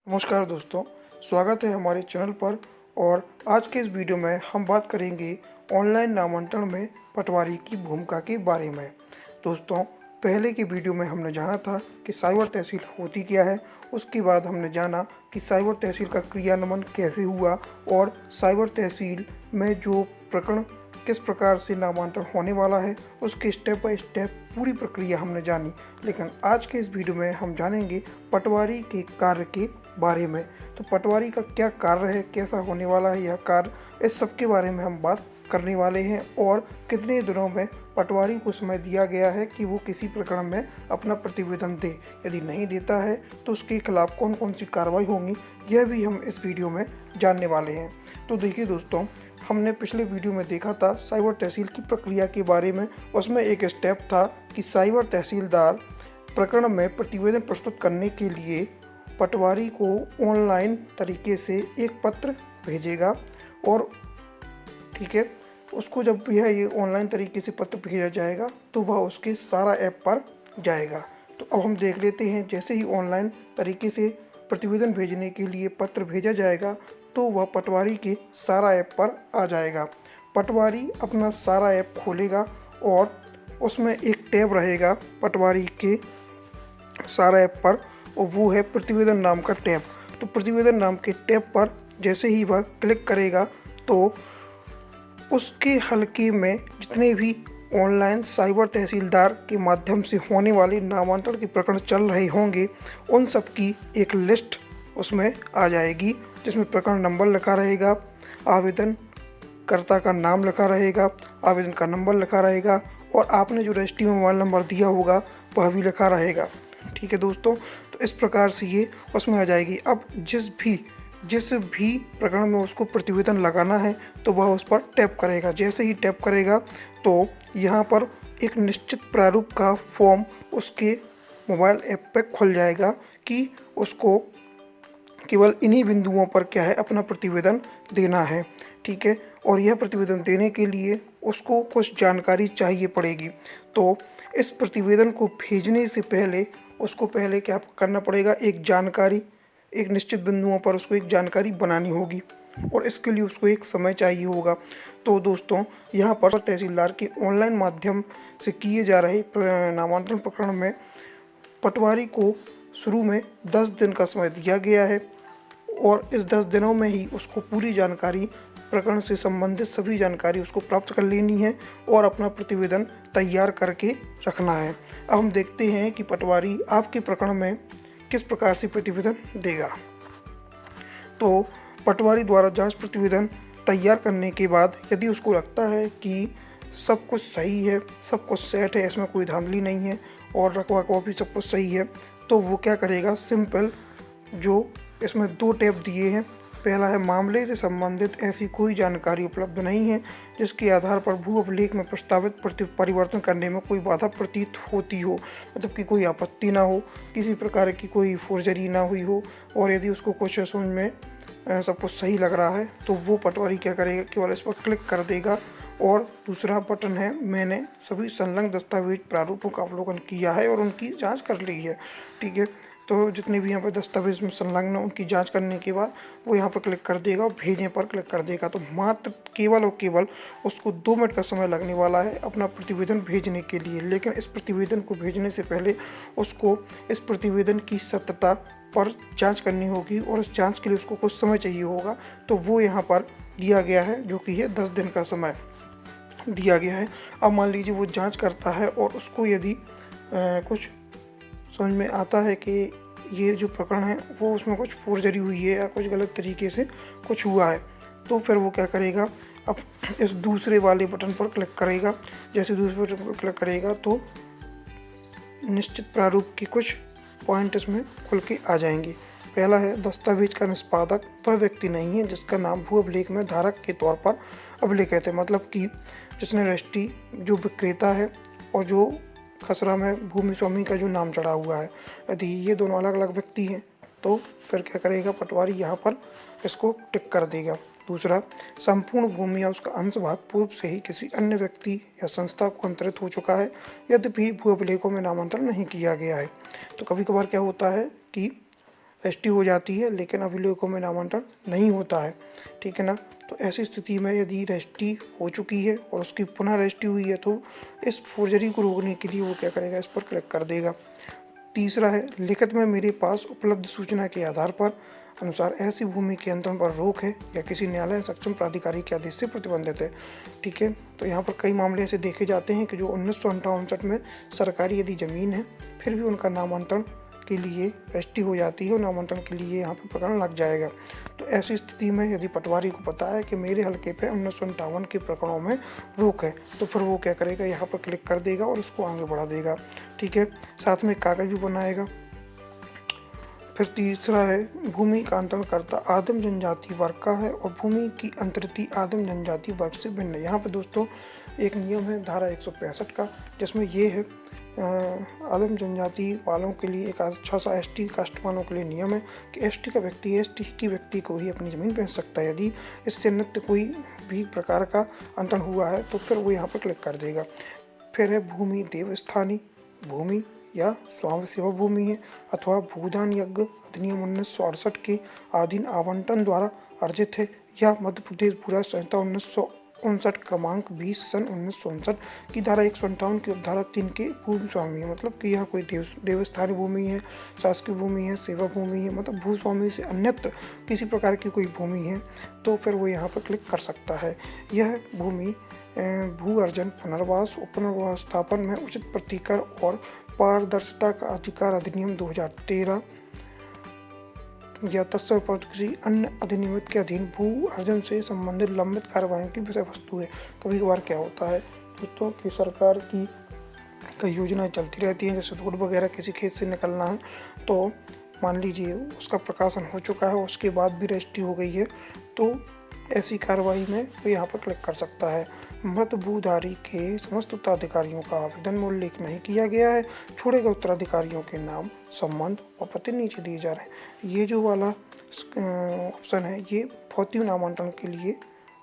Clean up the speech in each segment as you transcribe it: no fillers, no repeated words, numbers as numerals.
नमस्कार दोस्तों, स्वागत है हमारे चैनल पर। और आज के इस वीडियो में हम बात करेंगे ऑनलाइन नामांतरण में पटवारी की भूमिका के बारे में। दोस्तों, पहले की वीडियो में हमने जाना था कि साइबर तहसील होती क्या है। उसके बाद हमने जाना कि साइबर तहसील का क्रियान्वयन कैसे हुआ और साइबर तहसील में जो प्रकरण किस प्रकार से नामांतरण होने वाला है उसके स्टेप बाय स्टेप पूरी प्रक्रिया हमने जानी। लेकिन आज के इस वीडियो में हम जानेंगे पटवारी के कार्य के बारे में। तो पटवारी का क्या कार्य है, कैसा होने वाला है यह कार्य, इस सब के बारे में हम बात करने वाले हैं। और कितने दिनों में पटवारी को समय दिया गया है कि वो किसी प्रकरण में अपना प्रतिवेदन दे, यदि नहीं देता है तो उसके खिलाफ कौन कौन सी कार्रवाई होंगी, यह भी हम इस वीडियो में जानने वाले हैं। तो देखिए दोस्तों, हमने पिछले वीडियो में देखा था साइबर तहसील की प्रक्रिया के बारे में। उसमें एक स्टेप था कि साइबर तहसीलदार प्रकरण में प्रतिवेदन प्रस्तुत करने के लिए पटवारी को ऑनलाइन तरीके से एक पत्र भेजेगा। और ठीक है, उसको जब भी है ये ऑनलाइन तरीके से पत्र भेजा जाएगा तो वह उसके सारा ऐप पर जाएगा। तो अब हम देख लेते हैं, जैसे ही ऑनलाइन तरीके से प्रतिवेदन भेजने के लिए पत्र भेजा जाएगा तो वह पटवारी के सारा ऐप पर आ जाएगा। पटवारी अपना सारा ऐप खोलेगा और उसमें एक टैब रहेगा पटवारी के सारा ऐप पर, और वो है प्रतिवेदन नाम का टैब। तो प्रतिवेदन नाम के टैब पर जैसे ही वह क्लिक करेगा तो उसके हलके में जितने भी ऑनलाइन साइबर तहसीलदार के माध्यम से होने वाले नामांतरण के प्रकरण चल रहे होंगे उन सब की एक लिस्ट उसमें आ जाएगी, जिसमें प्रकरण नंबर लिखा रहेगा, आवेदनकर्ता का नाम लिखा रहेगा, आवेदन का नंबर लिखा रहेगा और आपने जो रजिस्ट्री में मोबाइल नंबर दिया होगा वह भी लिखा रहेगा। ठीक है दोस्तों, तो इस प्रकार से ये उसमें आ जाएगी। अब जिस भी प्रकरण में उसको प्रतिवेदन लगाना है तो वह उस पर टैप करेगा। जैसे ही टैप करेगा तो यहाँ पर एक निश्चित प्रारूप का फॉर्म उसके मोबाइल ऐप पे खुल जाएगा कि उसको केवल इन्हीं बिंदुओं पर क्या है अपना प्रतिवेदन देना है। ठीक है, और यह प्रतिवेदन देने के लिए उसको कुछ जानकारी चाहिए पड़ेगी। तो इस प्रतिवेदन को भेजने से पहले उसको पहले क्या करना पड़ेगा, एक निश्चित बिंदुओं पर उसको एक जानकारी बनानी होगी और इसके लिए उसको एक समय चाहिए होगा। तो दोस्तों, यहाँ पर तहसीलदार के ऑनलाइन माध्यम से किए जा रहे नामांतरण प्रकरण में पटवारी को शुरू में 10 दिन का समय दिया गया है और इस 10 दिनों में ही उसको पूरी जानकारी, प्रकरण से संबंधित सभी जानकारी उसको प्राप्त कर लेनी है और अपना प्रतिवेदन तैयार करके रखना है। अब हम देखते हैं कि पटवारी आपके प्रकरण में किस प्रकार से प्रतिवेदन देगा। तो पटवारी द्वारा जांच प्रतिवेदन तैयार करने के बाद यदि उसको लगता है कि सब कुछ सही है, सब कुछ सेट है, इसमें कोई धांधली नहीं है और रखवा भी सब कुछ सही है, तो वो क्या करेगा, सिंपल जो इसमें 2 टैब दिए हैं, पहला है मामले से संबंधित ऐसी कोई जानकारी उपलब्ध नहीं है जिसके आधार पर भू अभिलेख में प्रस्तावित परिवर्तन करने में कोई बाधा प्रतीत होती हो, मतलब कि कोई आपत्ति ना हो, किसी प्रकार की कोई फोर्जरी ना हुई हो, और यदि उसको कुछ समझ में सब कुछ सही लग रहा है तो वो पटवारी क्या करेगा, केवल इस पर क्लिक कर देगा। और दूसरा बटन है मैंने सभी संलग्न दस्तावेज प्रारूपों का अवलोकन किया है और उनकी जांच कर ली है। ठीक है, तो जितने भी यहाँ पर दस्तावेज में संलग्न उनकी जांच करने के बाद वो यहाँ पर क्लिक कर देगा और भेजने पर क्लिक कर देगा। तो मात्र केवल और केवल उसको 2 मिनट का समय लगने वाला है अपना प्रतिवेदन भेजने के लिए। लेकिन इस प्रतिवेदन को भेजने से पहले उसको इस प्रतिवेदन की सत्यता पर जांच करनी होगी और इस जांच के लिए उसको कुछ समय चाहिए होगा। तो वो यहाँ पर दिया गया है, जो कि है 10 दिन का समय दिया गया है। अब मान लीजिए वो जांच करता है और उसको यदि कुछ समझ में आता है कि ये जो प्रकरण है वो उसमें कुछ फोर्जरी हुई है या कुछ गलत तरीके से कुछ हुआ है, तो फिर वो क्या करेगा, अब इस दूसरे वाले बटन पर क्लिक करेगा। जैसे दूसरे बटन पर क्लिक करेगा तो निश्चित प्रारूप की कुछ पॉइंट इसमें खुल के आ जाएंगे। पहला है दस्तावेज का निष्पादक वह व्यक्ति नहीं है जिसका नाम भू अभिलेख में धारक के तौर पर अभिलेखित है, मतलब कि जिसने रजिस्ट्री, जो विक्रेता है और जो खसरा में भूमि स्वामी का जो नाम चढ़ा हुआ है, यदि ये दोनों अलग अलग व्यक्ति हैं तो फिर क्या करेगा, पटवारी यहाँ पर इसको टिक कर देगा। दूसरा, संपूर्ण भूमि या उसका अंश भाग पूर्व से ही किसी अन्य व्यक्ति या संस्था को अंतरित हो चुका है यद्यपि भू अभिलेखों में नामांतरण नहीं किया गया है। तो कभी कभार क्या होता है कि रजिस्ट्री हो जाती है लेकिन अभिलेखों में नामांतरण नहीं होता है, ठीक है ना। तो ऐसी स्थिति में यदि रजिस्ट्री हो चुकी है और उसकी पुनः रजिस्ट्री हुई है तो इस फोर्जरी को रोकने के लिए वो क्या करेगा, इस पर क्लिक कर देगा। तीसरा है लिखित में मेरे पास उपलब्ध सूचना के आधार पर अनुसार ऐसी भूमि के अंतरण पर रोक है या किसी न्यायालय सक्षम प्राधिकारी के आदेश से प्रतिबंधित है, ठीक है। तो यहाँ पर कई मामले ऐसे देखे जाते हैं कि जो 1958 में सरकारी यदि ज़मीन है फिर भी उनका नामांतरण के लिए रजिस्ट्री हो जाती है और नामांतरण के लिए यहाँ पर प्रकरण लग जाएगा। तो ऐसी स्थिति में यदि पटवारी को पता है कि मेरे हल्के पे 1958 के प्रकरणों में रोक है तो फिर वो क्या करेगा, यहाँ पर क्लिक कर देगा और उसको आगे बढ़ा देगा, ठीक है। साथ में कागज भी बनाएगा। फिर तीसरा है भूमि का अंतरणकर्ता आदिम जनजाति वर्ग का है और भूमि की अंतरिति आदिम जनजाति वर्ग से भिन्न है। यहाँ पे दोस्तों एक नियम है धारा 165 का, जिसमें ये है आदिम जनजाति वालों के लिए एक अच्छा सा एसटी कास्ट वालों के लिए नियम है कि एसटी का व्यक्ति एसटी की व्यक्ति को ही अपनी ज़मीन बेच सकता है। यदि इससे अन्यत्र कोई भी प्रकार का अंतरण हुआ है तो फिर वो यहाँ पर क्लिक कर देगा। फिर है भूमि देवस्थानी भूमि या स्वामी सेवा भूमि है अथवा भूदान यज्ञ अधिनियम 1968 के अधीन आवंटन द्वारा अर्जित है या मध्य प्रदेश भूरा संहिता 1959 क्रमांक 20 सन 1959 की धारा 158 की उपधारा 3 के भूमि स्वामी है। मतलब कि यह कोई देवस्थानी भूमि है, शासकीय भूमि है, सेवा भूमि है, मतलब भूस्वामी से अन्यत्र किसी प्रकार की कोई भूमि है तो फिर वो यहाँ पर क्लिक कर सकता है। यह भूमि भू अर्जन पुनर्वास और पुनर्वास स्थापन में उचित प्रतिकर और पारदर्शिता का अधिकार अधिनियम 2013 या तत्सम किसी अन्य अधिनियम के अधीन भू अर्जन से संबंधित लंबित कार्रवाइयों की विषय वस्तु है। कभी कभार क्या होता है दोस्तों कि सरकार की कई योजनाएं चलती रहती हैं, जैसे रोड वगैरह किसी खेत से निकलना है तो मान लीजिए उसका प्रकाशन हो चुका है, उसके बाद भी रजिस्ट्री हो गई है तो ऐसी कार्रवाई में वो यहाँ पर क्लिक कर सकता है। मृत भूधारी के समस्त उत्तराधिकारियों का आवेदन में उल्लेख नहीं किया गया है, छोड़े गए उत्तराधिकारियों के नाम, संबंध और पते नीचे दिए जा रहे हैं। ये जो वाला ऑप्शन है ये भौतिक नामांतरण के लिए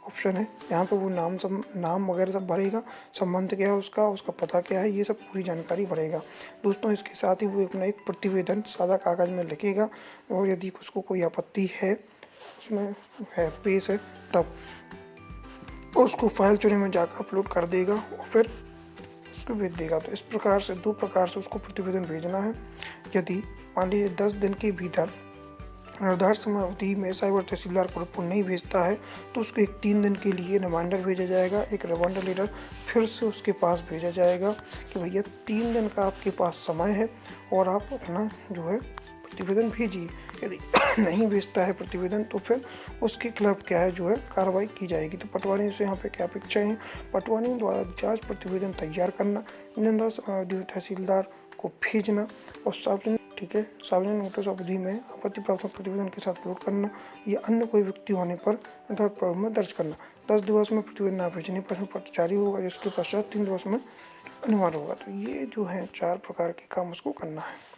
ऑप्शन है। यहाँ पे वो नाम वगैरह सब भरेगा, संबंध क्या है उसका पता क्या है, ये सब पूरी जानकारी भरेगा दोस्तों। इसके साथ ही वो अपना एक प्रतिवेदन सादा कागज़ में लिखेगा और यदि उसको कोई आपत्ति है उसमें है पेश है तब उसको फाइल चुने में जाकर अपलोड कर देगा और फिर उसको भेज देगा। तो इस प्रकार से 2 प्रकार से उसको प्रतिवेदन भेजना है। यदि मान लीजिए 10 दिन के भीतर निर्धारित समय अवधि में साइबर तहसीलदार को रिपोर्ट नहीं भेजता है तो उसको एक 3 दिन के लिए रिमाइंडर भेजा जाएगा, एक रिमाइंडर लेटर फिर से उसके पास भेजा जाएगा कि भैया 3 दिन का आपके पास समय है और आप अपना जो है प्रतिवेदन भेजिए। यदि नहीं भेजता है प्रतिवेदन तो फिर उसके खिलाफ क्या है जो है कार्रवाई की जाएगी। तो पटवारी से यहाँ पे क्या अपेक्षाएं हैं, पटवारी द्वारा जांच प्रतिवेदन तैयार करना, तहसीलदार को भेजना और सार्वजनिक ठीक है सार्वजनिक नोटिस अवधि में आपत्ति प्राप्त प्रतिवेदन के साथ अपलोड करना या अन्य कोई व्यक्ति होने पर प्रारूप में दर्ज करना। 10 दिवस में प्रतिवेदन न भेजने पर पत्र जारी होगा, जिसके पश्चात 3 दिवस में अनिवार्य होगा। तो ये जो है 4 प्रकार के काम उसको करना है।